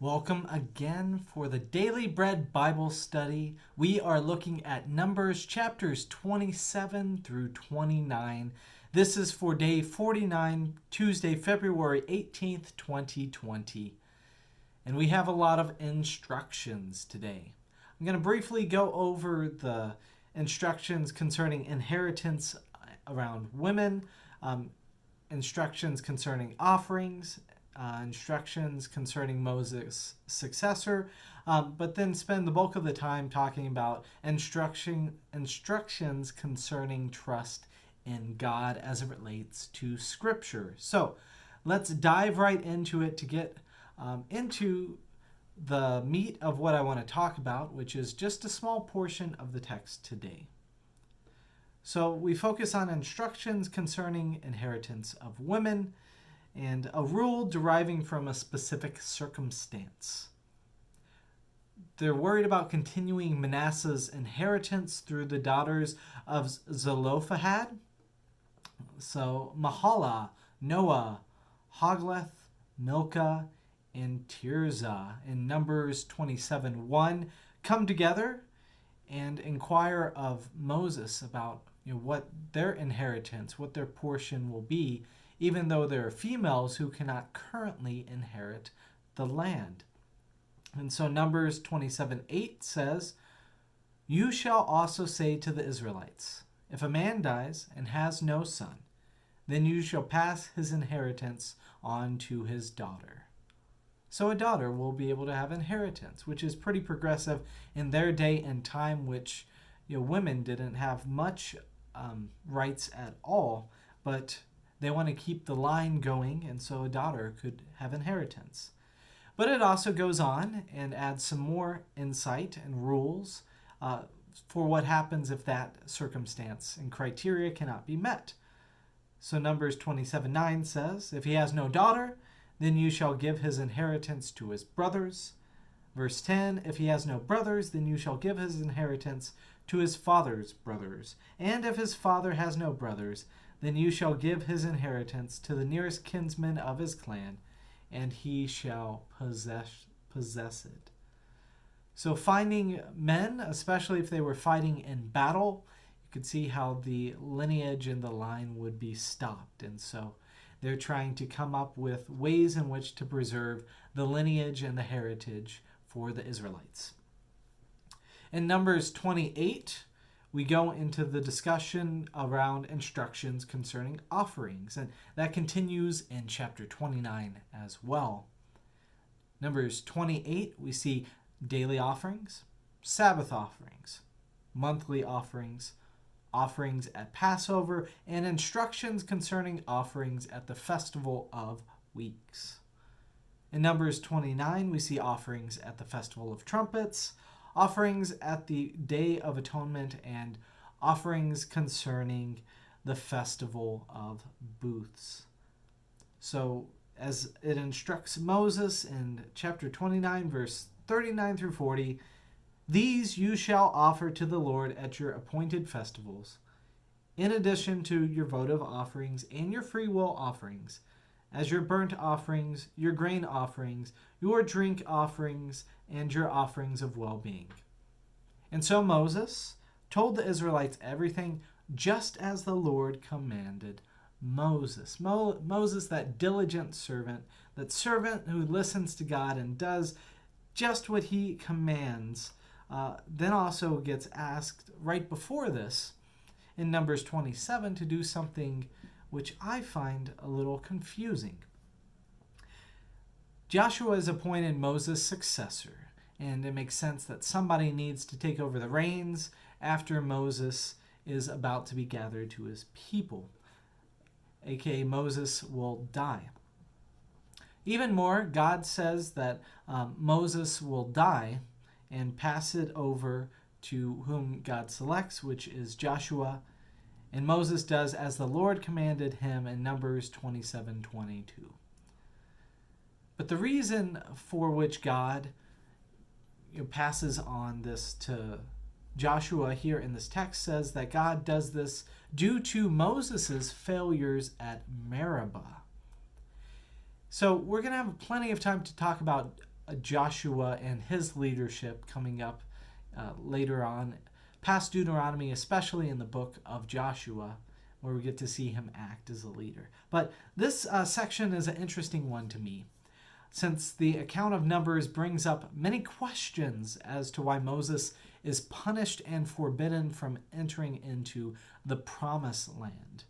Welcome again for the Daily Bread Bible study. We are looking at Numbers chapters 27 through 29. This is for day 49, Tuesday, February 18th, 2020. And we have a lot of instructions today. I'm going to briefly go over the instructions concerning inheritance around women, instructions concerning offerings, instructions concerning Moses' successor, but then spend the bulk of the time talking about instructions concerning trust in God as it relates to Scripture. So let's dive right into it to get into the meat of what I want to talk about, which is just a small portion of the text today. So we focus on instructions concerning inheritance of women and a rule deriving from a specific circumstance. They're worried about continuing Manasseh's inheritance through the daughters of Zelophehad. So Mahlah, Noah, Hogleth, Milcah, and Tirzah in Numbers 27:1 come together and inquire of Moses about what their inheritance, what their portion will be, even though there are females who cannot currently inherit the land. And so Numbers 27:8 says, "You shall also say to the Israelites, if a man dies and has no son, then you shall pass his inheritance on to his daughter." So a daughter will be able to have inheritance, which is pretty progressive in their day and time, which women didn't have much rights at all, but they want to keep the line going, and so a daughter could have inheritance. But it also goes on and adds some more insight and rules for what happens if that circumstance and criteria cannot be met. So Numbers 27:9 says, "If he has no daughter, then you shall give his inheritance to his brothers." Verse 10, "If he has no brothers, then you shall give his inheritance to his father's brothers. And if his father has no brothers, then you shall give his inheritance to the nearest kinsman of his clan, and he shall possess it." So finding men, especially if they were fighting in battle, you could see how the lineage and the line would be stopped. And so they're trying to come up with ways in which to preserve the lineage and the heritage for the Israelites. In Numbers 28, we go into the discussion around instructions concerning offerings, and that continues in chapter 29 as well. Numbers 28, we see daily offerings, Sabbath offerings, monthly offerings, offerings at Passover, and instructions concerning offerings at the Festival of Weeks. In Numbers 29, we see offerings at the Festival of Trumpets, offerings at the Day of Atonement, and offerings concerning the Festival of Booths. So as it instructs Moses in chapter 29, verse 39 through 40, "These you shall offer to the Lord at your appointed festivals, in addition to your votive offerings and your freewill offerings, as your burnt offerings, your grain offerings, your drink offerings, and your offerings of well-being." And so Moses told the Israelites everything just as the Lord commanded Moses. Moses, that diligent servant, that servant who listens to God and does just what he commands, then also gets asked right before this in Numbers 27 to do something which I find a little confusing. Joshua is appointed Moses' successor, and it makes sense that somebody needs to take over the reins after Moses is about to be gathered to his people, aka Moses will die. Even more, God says that Moses will die and pass it over to whom God selects, which is Joshua. And Moses does as the Lord commanded him in Numbers 27:22. But the reason for which God passes on this to Joshua here in this text says that God does this due to Moses' failures at Meribah. So we're going to have plenty of time to talk about Joshua and his leadership coming up later on, past Deuteronomy, especially in the book of Joshua, where we get to see him act as a leader. But this section is an interesting one to me, since the account of Numbers brings up many questions as to why Moses is punished and forbidden from entering into the promised land.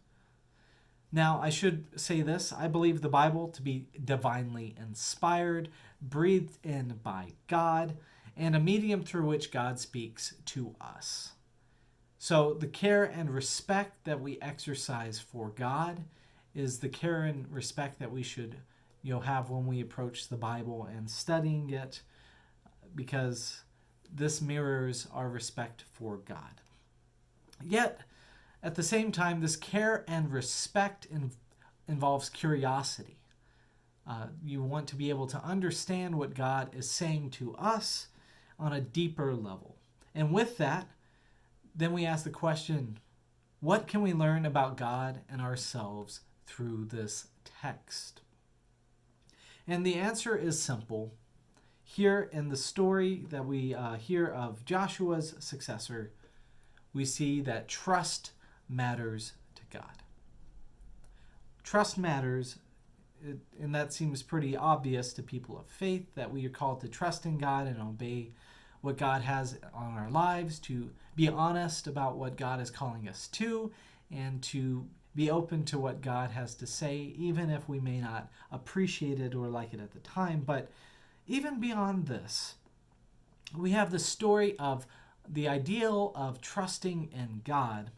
Now, I should say this. I believe the Bible to be divinely inspired, breathed in by God, and a medium through which God speaks to us. So the care and respect that we exercise for God is the care and respect that we should have when we approach the Bible and studying it, because this mirrors our respect for God. Yet, at the same time, this care and respect involves curiosity. You want to be able to understand what God is saying to us on a deeper level. And with that, then we ask the question, what can we learn about God and ourselves through this text? And the answer is simple. Here in the story that we hear of Joshua's successor, we see that trust matters to God. Trust matters, and that seems pretty obvious to people of faith, that we are called to trust in God and obey what God has on our lives, to be honest about what God is calling us to, and to be open to what God has to say, even if we may not appreciate it or like it at the time. But even beyond this, we have the story of the ideal of trusting in God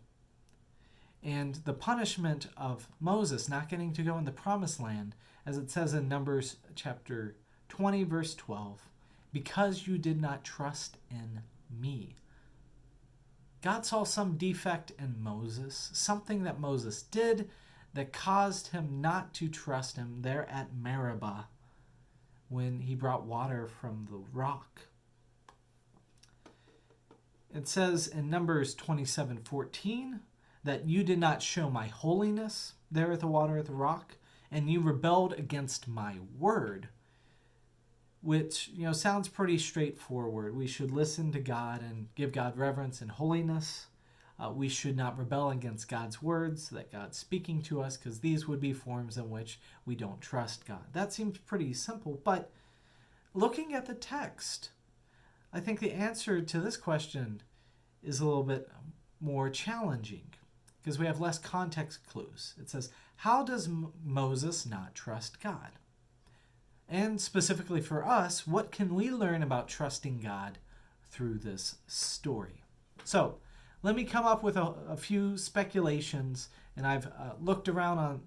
and the punishment of Moses not getting to go in the promised land, as it says in Numbers chapter 20, verse 12, because you did not trust in me. God saw some defect in Moses, something that Moses did that caused him not to trust him there at Meribah when he brought water from the rock. It says in Numbers 27:14 that you did not show my holiness there at the water at the rock, and you rebelled against my word, which sounds pretty straightforward. We should listen to God and give God reverence and holiness. We should not rebel against God's words that God's speaking to us, because these would be forms in which we don't trust God. That seems pretty simple, but looking at the text, I think the answer to this question is a little bit more challenging, because we have less context clues. It says, how does Moses not trust God? And specifically for us, what can we learn about trusting God through this story? So let me come up with a few speculations, and I've looked around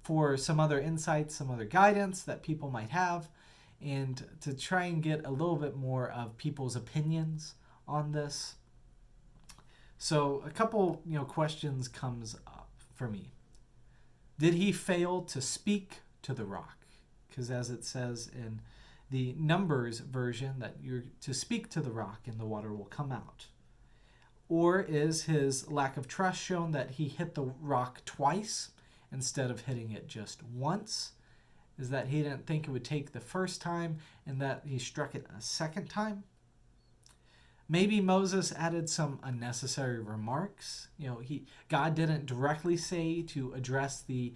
for some other insights, some other guidance that people might have, and to try and get a little bit more of people's opinions on this. So a couple questions comes up for me. Did he fail to speak to the rock? Because as it says in the Numbers version, that you're to speak to the rock and the water will come out. Or is his lack of trust shown that he hit the rock twice instead of hitting it just once? Is that he didn't think it would take the first time and that he struck it a second time? Maybe Moses added some unnecessary remarks. God didn't directly say to address the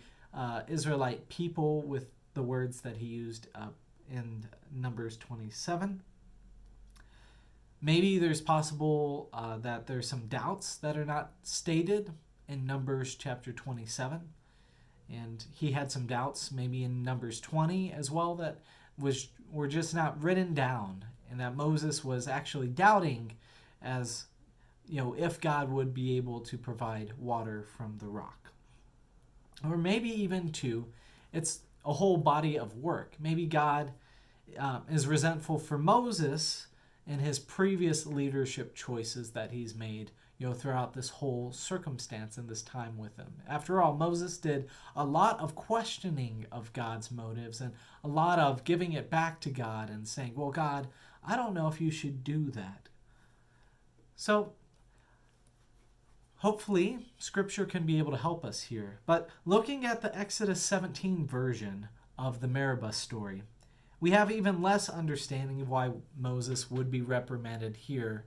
Israelite people with the words that he used in Numbers 27. Maybe there's possible that there's some doubts that are not stated in Numbers chapter 27. And he had some doubts maybe in Numbers 20 as well that were just not written down, and that Moses was actually doubting as if God would be able to provide water from the rock. Or maybe even it's a whole body of work. Maybe God is resentful for Moses and his previous leadership choices that he's made throughout this whole circumstance and this time with him. After all, Moses did a lot of questioning of God's motives and a lot of giving it back to God and saying, well, God, I don't know if you should do that. So hopefully Scripture can be able to help us here. But looking at the Exodus 17 version of the Meribah story, We have even less understanding of why Moses would be reprimanded here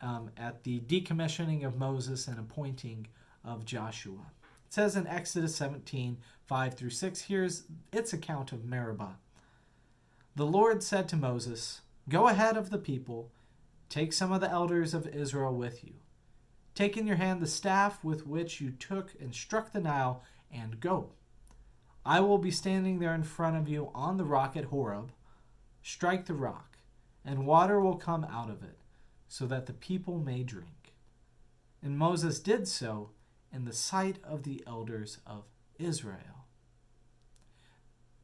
at the decommissioning of Moses and appointing of Joshua. It says in Exodus 17, 5 through 6, here's its account of Meribah. The Lord said to Moses, "Go ahead of the people, take some of the elders of Israel with you. Take in your hand the staff with which you took and struck the Nile, and go. I will be standing there in front of you on the rock at Horeb. Strike the rock, and water will come out of it, so that the people may drink." And Moses did so in the sight of the elders of Israel.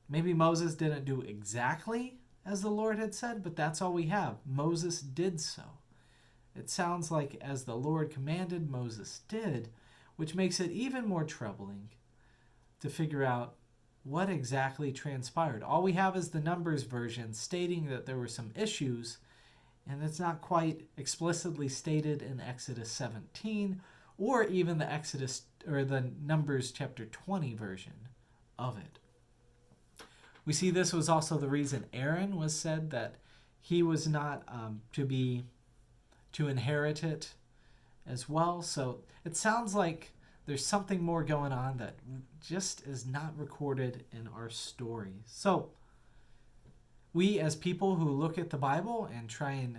Maybe Moses didn't do exactly as the Lord had said, but that's all we have. Moses did so. It sounds like as the Lord commanded, Moses did, which makes it even more troubling to figure out what exactly transpired. All we have is the Numbers version stating that there were some issues, and it's not quite explicitly stated in Exodus 17 or even the Exodus or the Numbers chapter 20 version of it. We see this was also the reason Aaron was said that he was not to inherit it as well. So it sounds like there's something more going on that just is not recorded in our story. So we as people who look at the Bible and try and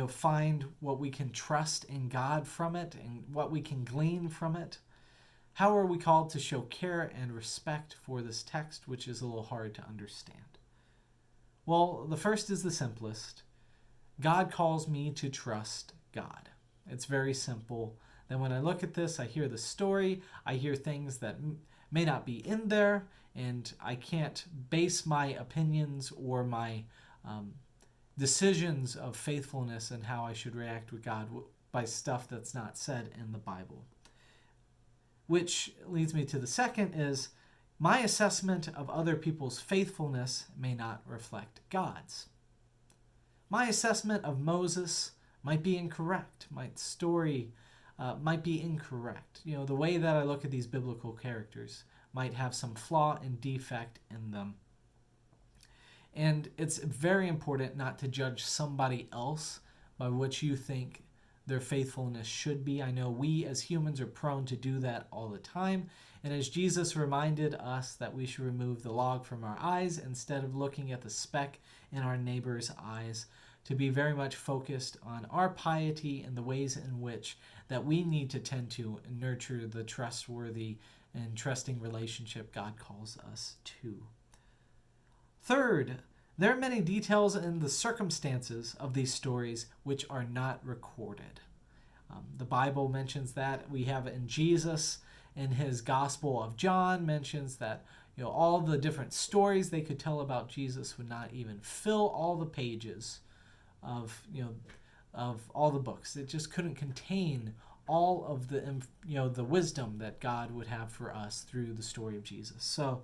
find what we can trust in God from it and what we can glean from it, how are we called to show care and respect for this text, which is a little hard to understand? Well, the first is the simplest. God calls me to trust God. It's very simple. Then when I look at this, I hear the story, I hear things that may not be in there, and I can't base my opinions or my decisions of faithfulness and how I should react with God by stuff that's not said in the Bible. Which leads me to the second is, my assessment of other people's faithfulness may not reflect God's. My assessment of Moses might be incorrect. My story might be incorrect. The way that I look at these biblical characters might have some flaw and defect in them. And it's very important not to judge somebody else by what you think their faithfulness should be. I know we as humans are prone to do that all the time. And as Jesus reminded us that we should remove the log from our eyes instead of looking at the speck in our neighbor's eyes, to be very much focused on our piety and the ways in which that we need to tend to nurture the trustworthy and trusting relationship God calls us to. Third, there are many details in the circumstances of these stories which are not recorded. The Bible mentions that. We have it in Jesus, in his Gospel of John, mentions that all the different stories they could tell about Jesus would not even fill all the pages of all the books. It just couldn't contain all of the wisdom that God would have for us through the story of Jesus. So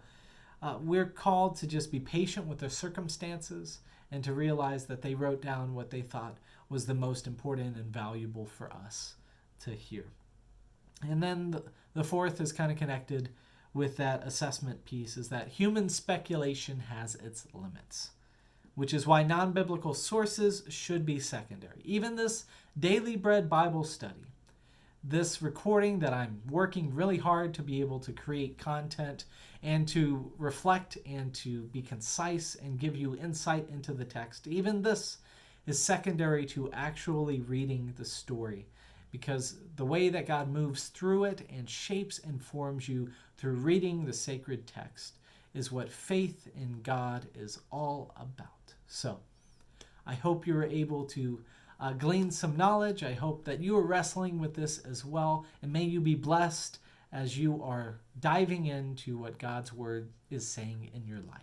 we're called to just be patient with their circumstances and to realize that they wrote down what they thought was the most important and valuable for us to hear. And then the fourth is kind of connected with that assessment piece, is that human speculation has its limits, which is why non-biblical sources should be secondary. Even this Daily Bread Bible study, this recording that I'm working really hard to be able to create content and to reflect and to be concise and give you insight into the text, even this is secondary to actually reading the story, because the way that God moves through it and shapes and forms you through reading the sacred text is what faith in God is all about. So I hope you were able to glean some knowledge. I hope that you are wrestling with this as well, and may you be blessed as you are diving into what God's word is saying in your life.